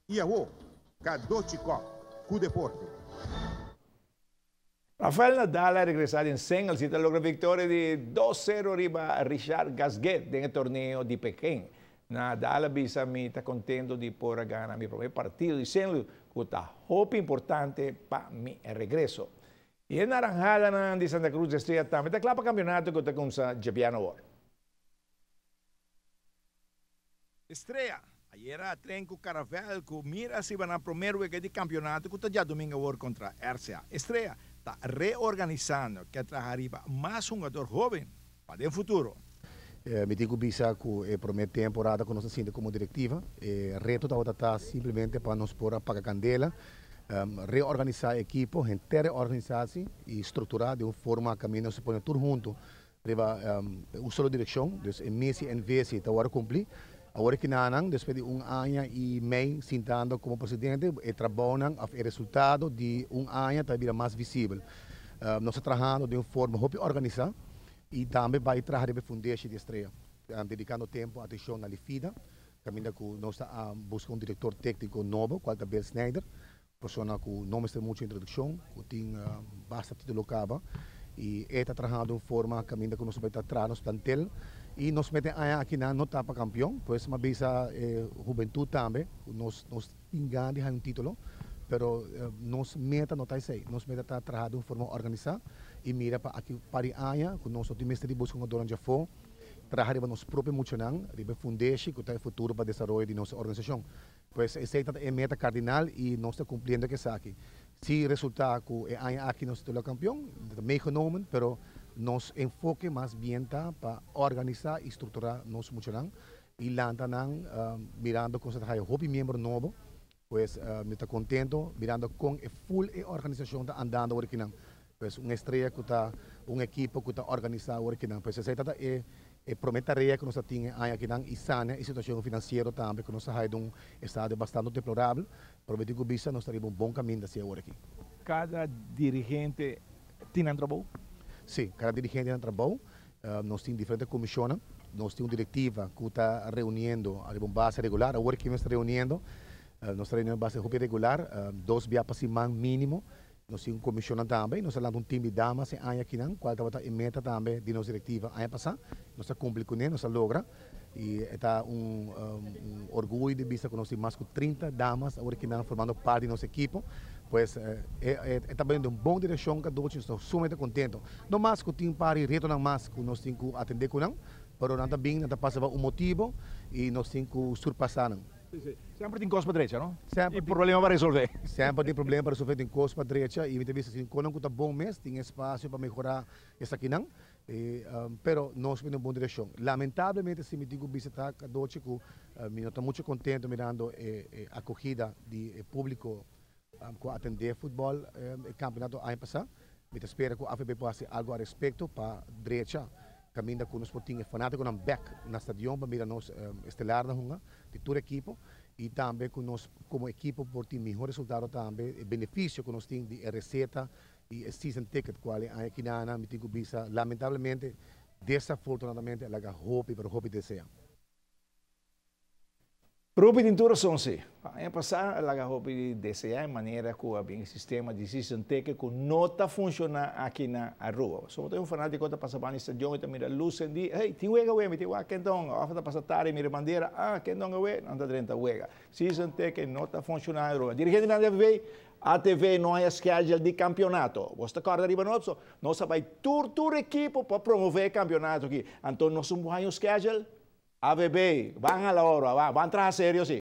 E a Cadochicó, com o deporte. Rafael Nadal ha regresado en singles y logra victoria de 2-0 arriba a Richard Gasquet en el torneo de Pekín. Nadal avisa me está contento de poder ganar mi primer partido de singles, que está muy importante para mi regreso. Y en Naranjada de Santa Cruz de Estrella también está claro campeonato que está con Javiano War. Estrella, ayer a tren com Caravel, que mira se vai na primeira week de campeonato, que está já domingo war contra RCA. Estrella está reorganizando, que trazer mais um jogador jovem para o futuro. Me digo bisa que a primeira temporada que nós assinamos como diretiva, reto está simplesmente para nos pôr a pagar candela, reorganizar a equipe, inteira organização e estruturar de uma forma que nós se põe tudo junto, leva uma só direção, então em mês e vez está agora cumprir. Agora que nanang, depois de ano e meio sentando como presidente, trabalham o resultado de ano também mais visível. Nós estamos trabalhando de uma forma organizada e também vai trabalhar para a Fundação de Estrela, dedicando tempo, atenção na vida. Caminho que nós estamos buscando diretor técnico novo, qual é Bill Snyder, pessoa que não tem muita introdução, que tem bastante título cava e está trabalhando de uma forma caminho que nós vamos estar no plantel. E nós metemos aqui na nota para campeão, pois uma vez a juventude também, nós temos um título, pero nós meta não está aí, nós meta está trabalhando de uma forma organizada e mira para aqui para a que nós temos de buscar durante a fora, trabalhar para nós próprios funcionários, para fundação que está o futuro para o desenvolvimento de nossa organização. Pois essa é a meta cardinal e nós estamos cumprindo que isso aqui. Se resultar que aqui nós estamos campeão, meio genomen, pero nos enfoque mais bem para organizar e estruturar nosso funcionário e lá mirando com o hobby membro novo, pois me está contento mirando com a full organização está andando aqui não, pois uma estrela que está uma equipe que está organizada aqui não, pois essa é prometaria que nós temos aqui não e sana e situação financeira também que nós sai de estado bastante deplorável, prometi que bisa nós estaremos bom caminho desse agora aqui. Cada dirigente tem trabalho? Sim, cada dirigente tem trabalho. Nós temos diferentes comissões, nós temos uma diretiva que está reunindo a base regular, agora que nós estamos reunindo, nós estamos reunindo base regular, 2 dias por semana mínimo. Nós temos uma comissão também, nós temos um time de damas em aqui não, qual está em meta também de nossa diretiva ano passado, nós cumprimos com ele, nós logra e está orgulho de vista que nós temos mais de 30 damas agora que não formando parte de nossa equipe. Pois é também de uma boa direção que nós estamos sumamente contentos. Não mais que tem para reto não mais que nós temos que atender com não, mas nós também passa um motivo e nós temos que surpassar não. Sempre tem coisa para direita, não? Sempre tem problema para resolver. Sempre tem problema para resolver, tem coisa para direita e muitas vezes quando está bom mês tem espaço para melhorar essa aqui não. Pero nós temos uma boa direção. Lamentavelmente se me digo visitar a noite que me estou muito contente mirando a acolhida de público com atender futebol campeonato ano passado. Eu espero que a AFB possa fazer algo a respeito para a direita. Caminho que nós temos fanático na back na estadião para mirar nós estelar de toda a equipe e também que nós como equipe por ter melhor resultado também benefício que nós temos de receita e season ticket qual é aqui na me digo bisa lamentavelmente desafortunadamente ela hope para hope deseja. Rupi tintura são se. Ano passado, ela hope desejar de maneira que o sistema de season ticket que não está funcionando aqui na rua. Só tem fanático que está passando no estadião e mira luz e diz, hey, tem uega ué, tem uega quentão, a está passando tarde, mira bandeira, quentão ué, não está 30 uega. Season ticket não está funcionando na rua. Dirigente da TV, a TV não é schedule de campeonato. Você acorda arriba nosso, nós vai toda a equipe para promover o campeonato aqui. Então nós somos um schedule. ABB, van a la hora, van a entrar a serio, sí.